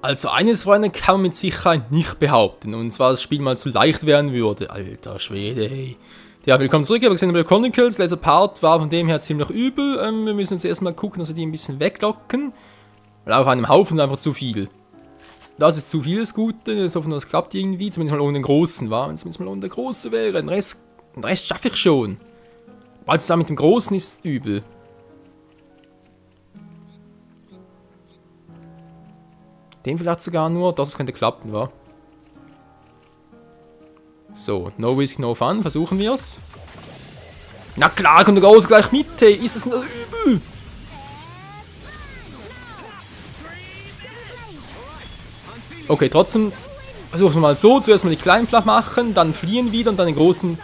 Also eines, Freunde, kann man mit Sicherheit nicht behaupten. Und zwar, das Spiel mal zu leicht werden würde. Alter Schwede, hey. Ja, willkommen zurück. Ich habe gesehen, Chronicles, letzter Part war von dem her ziemlich übel. Wir müssen jetzt erstmal gucken, dass wir die ein bisschen weglocken. Weil auf einem Haufen einfach zu viel. Das ist zu viel, das Gute. Ich hoffe, das klappt irgendwie. Zumindest mal ohne den Großen, war. Wenn es zumindest mal ohne den Großen wäre. Den Rest schaffe ich schon. Bald zusammen mit dem Großen ist übel. Den vielleicht sogar nur. Das könnte klappen, wa? So, no risk, no fun. Versuchen wir es. Na klar, kommt der Große gleich mit, hey. Ist das nicht übel? Okay, trotzdem versuchen wir mal so. Zuerst mal die Kleinen platt machen, dann fliehen wieder und dann den Großen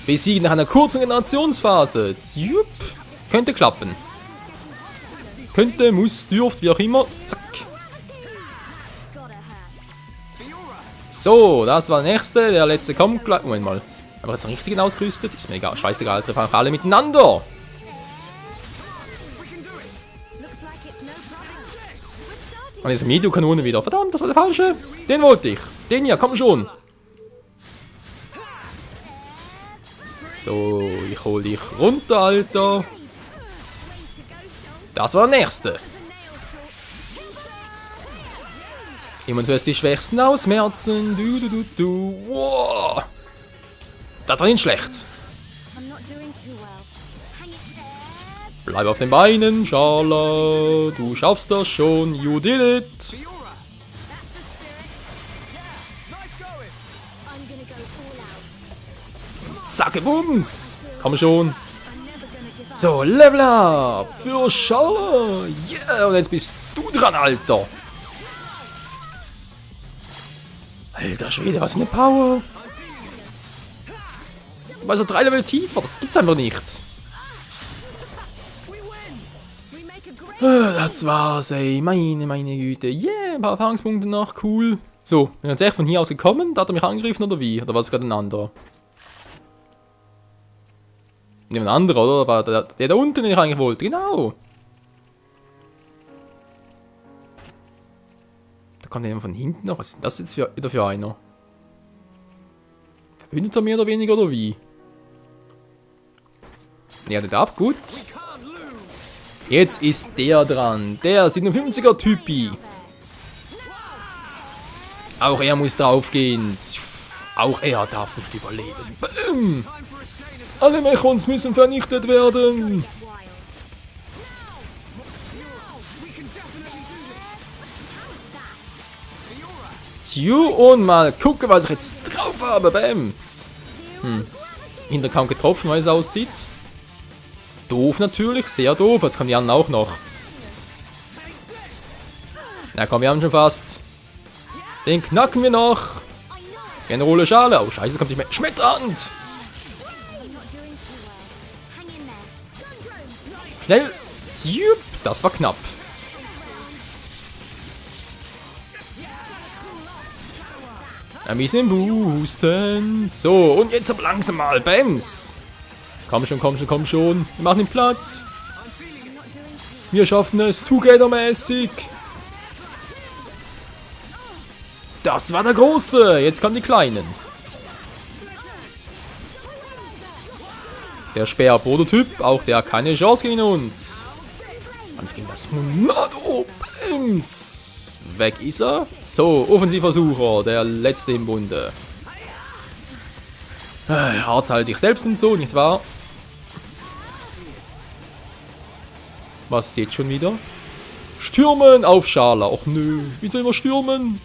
besiegen nach einer kurzen Generationsphase. Jupp. Könnte klappen. Könnte, muss, dürft, wie auch immer. Zack. So, das war der nächste. Der letzte kommt gleich. Moment mal. Aber jetzt richtig ausgerüstet? Ist mir egal. Scheißegal. Treffen einfach alle miteinander. Und jetzt Medio-Kanone wieder. Verdammt, das war der falsche. Den wollte ich. Den hier, komm schon. So, ich hol dich runter, Alter. Das war der nächste. Immer zuerst die Schwächsten ausmerzen. Du. Wow. Da drin schlecht. Bleib auf den Beinen, Schala. Du schaffst das schon. You did it. Zacke Bums. Komm schon. So, Level up. Für Schala. Yeah. Und jetzt bist du dran, Alter. Alter Schwede, was für eine Power. Also 3 Level tiefer, das gibt's einfach nicht. Das war's, ey. Meine Güte. Yeah, ein paar Erfahrungspunkte noch, cool. So, bin jetzt echt von hier aus gekommen, da hat er mich angegriffen oder wie? Oder war es gerade ein anderer? Ne, ein anderer, oder? War der da unten, den ich eigentlich wollte, genau. Da kommt jemand von hinten noch. Was ist das jetzt wieder für einer? Verbündeter mehr oder weniger oder wie? Ja, der darf gut. Jetzt ist der dran. Der 57er Typi. Auch er muss draufgehen. Auch er darf nicht überleben. Bam! Alle Mechons müssen vernichtet werden. Und mal gucken, was ich jetzt drauf habe. Bams. Hinter kaum getroffen, weil es aussieht. Doof natürlich, sehr doof. Jetzt kommen die anderen auch noch. Na komm, wir haben schon fast. Den knacken wir noch. Generole Schale. Oh scheiße, kommt nicht mehr. Schmetterhand. Schnell. Das war knapp. Ein bisschen boosten. So, und jetzt aber langsam mal. Bams. Komm schon. Wir machen ihn platt. Wir schaffen es. Together-mäßig. Das war der Große. Jetzt kommen die Kleinen. Der Speer-Prototyp. Auch der hat keine Chance gegen uns. Und gegen das Monado. Bams. Weg ist er. So, Offensivversucher, der letzte im Bunde. Hart halte ich selbst und so, nicht wahr? Was jetzt schon wieder? Stürmen auf Schala. Och nö, wieso immer stürmen?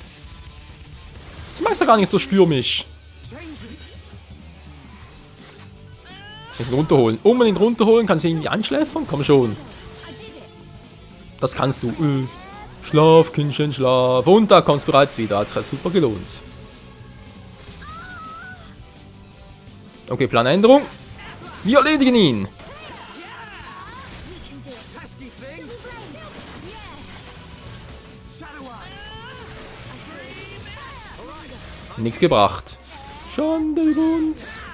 Das magst du gar nicht so stürmisch. Ich muss ihn runterholen. Unbedingt runterholen, kannst du irgendwie anschläfern? Komm schon. Das kannst du. Schlaf, Kindchen, schlaf. Und da kommst du bereits wieder. Hat sich super gelohnt. Okay, Planänderung. Wir erledigen ihn. Nichts gebracht. Schande über uns.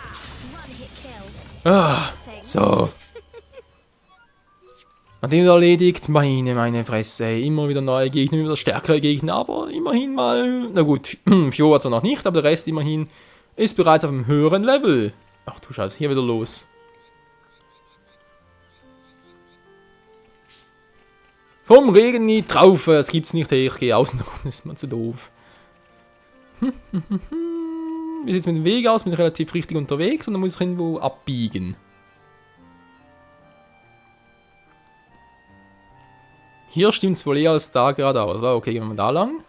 Ah, so. Nachdem er erledigt, meine Fresse, ey. Immer wieder neue Gegner, immer wieder stärkere Gegner, aber immerhin mal, na gut, Fio hat es noch nicht, aber der Rest immerhin ist bereits auf einem höheren Level. Ach du Scheiße, hier wieder los. Vom Regen nie drauf, das gibt's nicht, hey, ich gehe außen rum, das ist mal zu doof. Wie sieht's mit dem Weg aus? Bin ich relativ richtig unterwegs und dann muss ich irgendwo abbiegen. Hier stimmt's wohl eher als da geradeaus. Okay, gehen wir mal da lang.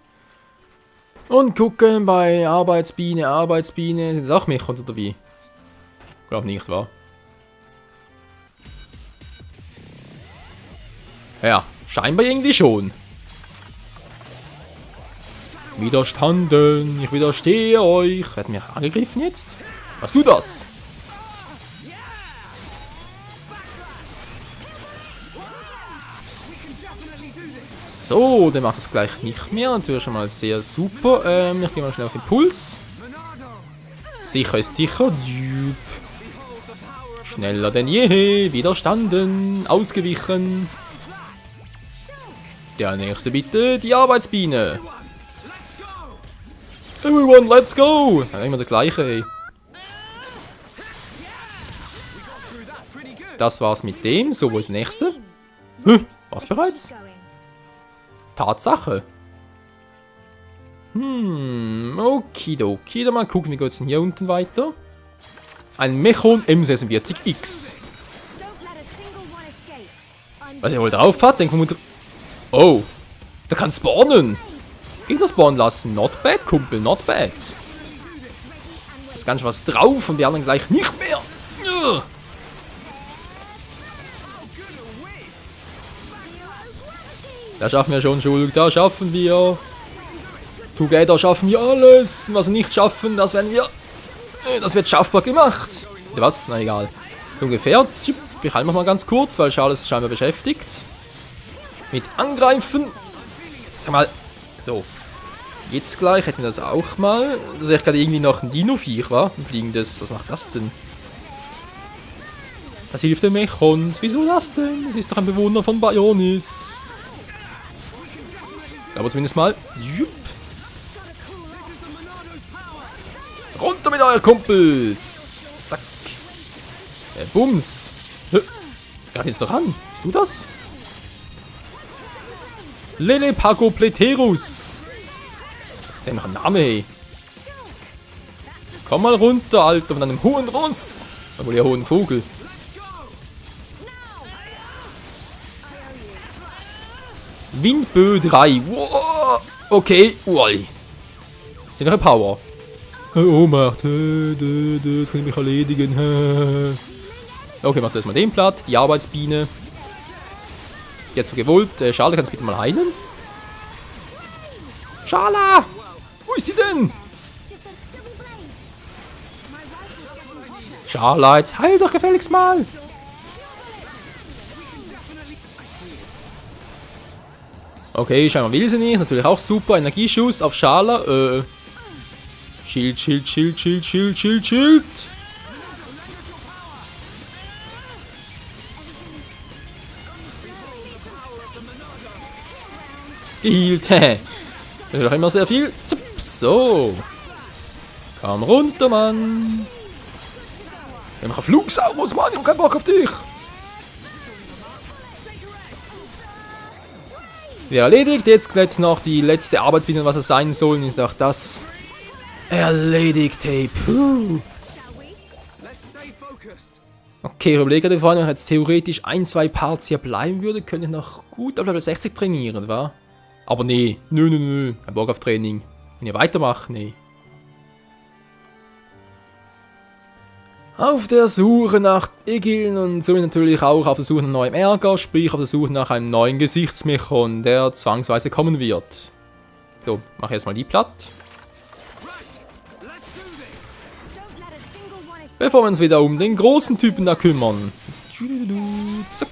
Und gucken bei Arbeitsbiene. Sind das auch Mechons oder wie? Glaub nicht, wa? Ja, scheinbar irgendwie schon. Widerstanden, ich widerstehe euch. Hat mich angegriffen jetzt? Was du das? So, der macht das gleich nicht mehr. Natürlich schon mal sehr super. Ich gehe mal schnell auf Impuls. Sicher ist sicher. Schneller denn je. Widerstanden. Ausgewichen. Der nächste bitte. Die Arbeitsbiene. Everyone, let's go! Ja, immer der gleiche, ey. Das war's mit dem. So, wo ist der nächste? Was bereits? Tatsache. Okidoki. Dann mal gucken, wie geht's denn hier unten weiter? Ein Mechon M46X. Was er wohl drauf hat, denkt vermutlich. Oh, der kann spawnen. Gegner spawnen lassen. Not bad, Kumpel, not bad. Da ist ganz was drauf und die anderen gleich nicht mehr. Da schaffen wir schon, Schulk, da schaffen wir. Together schaffen wir alles. Was wir nicht schaffen, das werden wir. Das wird schaffbar gemacht. Was? Na egal. So ungefähr. Ich halte mal ganz kurz, weil Charles ist scheinbar beschäftigt. Mit Angreifen. Sag mal. So. Jetzt gleich hätten wir das auch mal. Das ist echt gerade irgendwie noch ein Dino-Viech, wa? Ein fliegendes. Was macht das denn? Das hilft dem Mechons. Wieso das denn? Es ist doch ein Bewohner von Bionis. Aber zumindest mal. Jupp. Runter mit euren Kumpels. Zack. Bums. Greif jetzt doch an. Bist du das? Lelepagopleterus. Was ist denn noch ein Name, ey? Komm mal runter, Alter, von einem hohen Ross. Obwohl ja hohen Vogel. Windböe 3. Wow. Okay. Ui. Sind noch eine Power. Ohnmacht. Das kann ich mich erledigen. Okay, machst du erstmal den platt. Die Arbeitsbiene. Jetzt gewollt. Schala, kannst du bitte mal heilen? Schala! Wo ist sie denn? Schala, jetzt heil doch gefälligst mal. Okay, scheinbar will sie nicht. Natürlich auch super. Energieschuss auf Schala. Schild. Gehealt. Das ist doch immer sehr viel. So. Komm runter, Mann. Wir machen Flugsaurus, Mann. Ich hab keinen Bock auf dich. Ja, erledigt. Jetzt noch die letzte Arbeitsbiene, was es sein soll, ist auch das. Erledigt, hey. Puh. Okay, ich überlege gerade, wenn ich jetzt theoretisch 1-2 Parts hier bleiben würde, könnte ich noch gut auf Level 60 trainieren, wa? Aber nee, nö. Kein Bock auf Training. Wenn ihr weitermacht, nee. Auf der Suche nach Igiln und somit natürlich auch auf der Suche nach neuem Ärger, sprich auf der Suche nach einem neuen Gesichtsmechon, der zwangsweise kommen wird. So, mach erstmal die platt. Bevor wir uns wieder um den großen Typen da kümmern. Zack.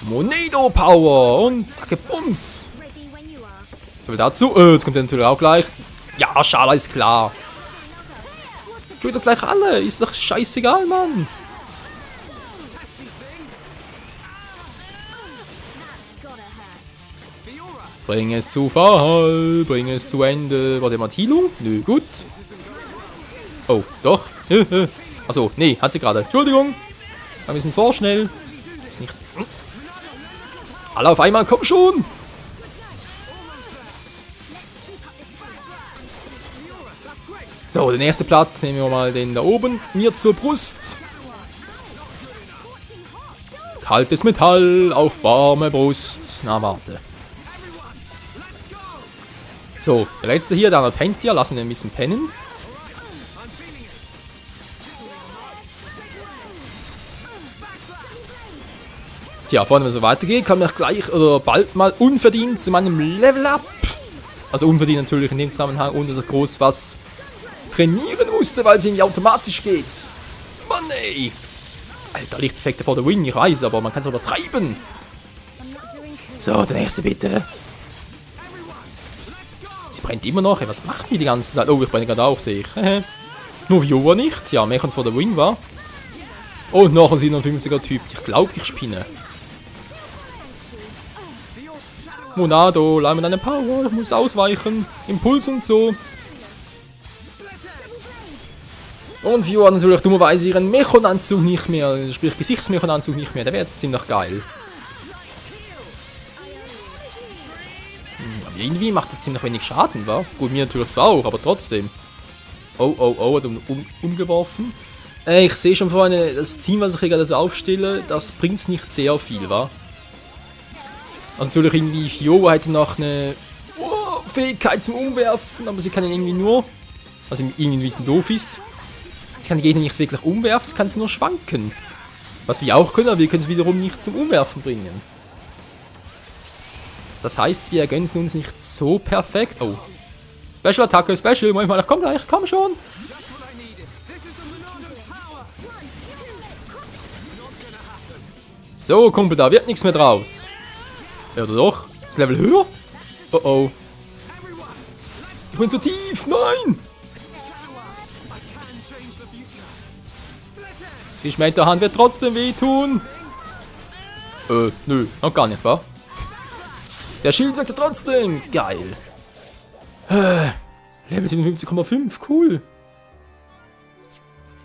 Monedo Power und zacke Bums. So, dazu. Jetzt kommt der natürlich auch gleich. Ja, Schala ist klar. Tut doch gleich alle. Ist doch scheißegal, Mann. Bring es zu Fall, bring es zu Ende. Warte mal, Heilung? Nö, gut. Oh, doch. Achso, nee, hat sie gerade. Entschuldigung. Ein bisschen vorschnell. Ist nicht. Alle auf einmal, komm schon! So, den ersten Platz nehmen wir mal den da oben. Mir zur Brust. Kaltes Metall auf warme Brust. Na, warte. So, der letzte hier, der pennt ja. Lassen wir ihn ein bisschen pennen. Tja, vorne, wenn es so weitergeht, kann ich gleich oder bald mal unverdient zu meinem Level Up. Also unverdient natürlich in dem Zusammenhang, ohne dass ich groß was trainieren musste, weil es irgendwie automatisch geht. Mann ey! Alter, Lichteffekte vor der Wing, ich weiß, aber man kann es übertreiben. So, der nächste bitte. Sie brennt immer noch, ey, was macht die ganze Zeit? Oh, ich brenne gerade auch, sehe ich. Nur Viewer nicht, ja, mehr kann es vor der Wing war. Und noch ein 57er Typ, ich glaube, ich spinne. Monado, leih mir deine Power, ich muss ausweichen. Impuls und so. Und Viewer hat natürlich dummerweise ihren Mechonanzug nicht mehr, sprich Gesichtsmechonanzug nicht mehr. Der wäre jetzt ziemlich geil. Irgendwie macht er ziemlich wenig Schaden, wa? Gut, mir natürlich zwar auch, aber trotzdem. Oh, oh, oh, hat umgeworfen. Ich sehe schon vorhin, das Team, was ich hier gerade so aufstelle, das bringt nicht sehr viel, wa? Also natürlich irgendwie Fiora hätte noch eine Fähigkeit zum Umwerfen, aber sie kann ihn irgendwie nur, also irgendwie ein bisschen doof ist. Sie kann die Gegner nicht wirklich umwerfen, sie kann sie nur schwanken. Was wir auch können, aber wir können es wiederum nicht zum Umwerfen bringen. Das heißt, wir ergänzen uns nicht so perfekt. Oh. Special-Attacke, Special, manchmal, komm gleich, komm schon. So, Kumpel, da wird nichts mehr draus. Ja, oder doch? Das Level höher? Oh oh. Ich bin zu tief, nein! Die Schmetterhand wird trotzdem wehtun. Nö, noch gar nicht, wa? Der Schild wirkt trotzdem. Geil. Level 57,5, cool.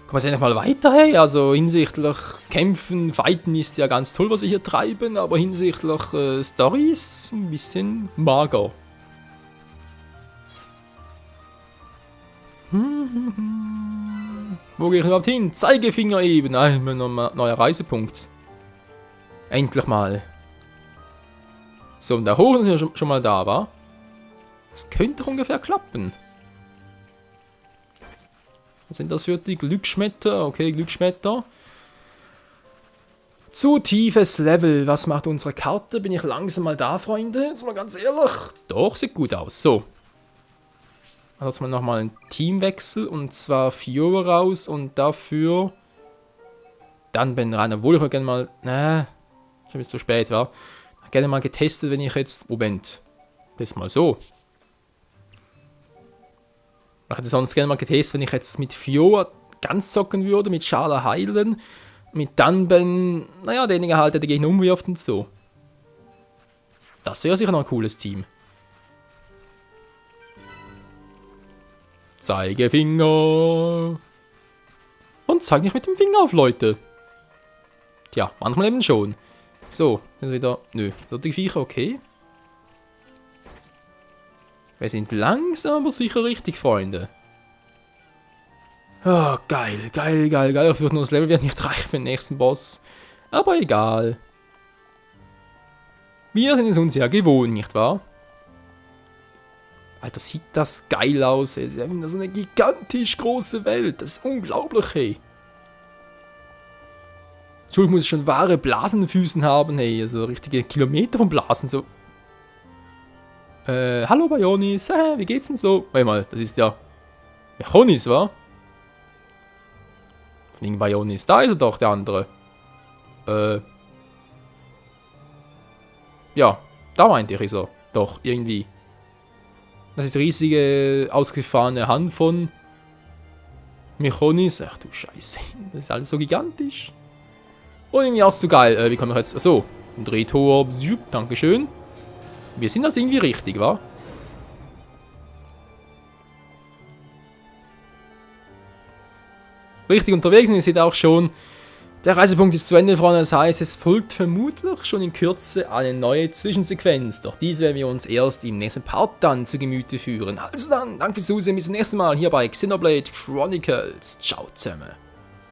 Kommen wir jetzt endlich mal weiter, hey? Also hinsichtlich Kämpfen, Fighten ist ja ganz toll, was wir hier treiben, aber hinsichtlich Story ist ein bisschen mager. Wo gehe ich überhaupt hin? Zeigefinger eben. Ein neuer Reisepunkt. Endlich mal. So, und da hoch sind wir schon mal da, wa? Das könnte ungefähr klappen. Was sind das für die Glücksschmetter? Okay, Glücksschmetter. Zu tiefes Level. Was macht unsere Karte? Bin ich langsam mal da, Freunde? Jetzt mal ganz ehrlich. Doch, sieht gut aus. So. Also mal nochmal einen Teamwechsel. Und zwar Fiora raus und dafür dann Ben rein. Obwohl ich gerne mal... schon bis zu spät war. Gerne mal getestet, wenn ich jetzt... Moment. Das mal so. Ich hätte sonst gerne mal getestet, wenn ich jetzt mit Fiora ganz zocken würde, mit Schala heilen, mit Dunban, naja, derjenige halt, der die Gegner umwirft und so. Das wäre sicher noch ein cooles Team. Zeigefinger. Und zeig nicht mit dem Finger auf, Leute. Tja, manchmal eben schon. So, dann wieder... Nö, so die Viecher, okay. Wir sind langsam, aber sicher richtig, Freunde. Oh, geil, geil, geil, geil. Ich würde nur das Level wird nicht reichen für den nächsten Boss. Aber egal. Wir sind es uns ja gewohnt, nicht wahr? Alter, sieht das geil aus. Ey. Sie haben so eine gigantisch große Welt. Das ist unglaublich, hey. Schuld muss schon wahre Blasen in den Füßen haben, hey. Also richtige Kilometer von Blasen, so. Hallo Bayonis, wie geht's denn so? Warte mal, das ist ja Mechonis, wa? Wegen Bayonis, da ist er doch, der andere. Ja, da meinte ich, ist er. Doch, irgendwie. Das ist die riesige, ausgefahrene Hand von Mechonis. Ach du Scheiße, das ist alles so gigantisch. Und irgendwie auch so geil. Wie kann man jetzt... Achso, ein Drehtor. Dankeschön. Wir sind also irgendwie richtig, wa? Richtig unterwegs und ihr seht auch schon, der Reisepunkt ist zu Ende, Freunde. Das heißt, es folgt vermutlich schon in Kürze eine neue Zwischensequenz. Doch dies werden wir uns erst im nächsten Part dann zu Gemüte führen. Also dann, danke fürs Zusehen, bis zum nächsten Mal hier bei Xenoblade Chronicles. Ciao zusammen.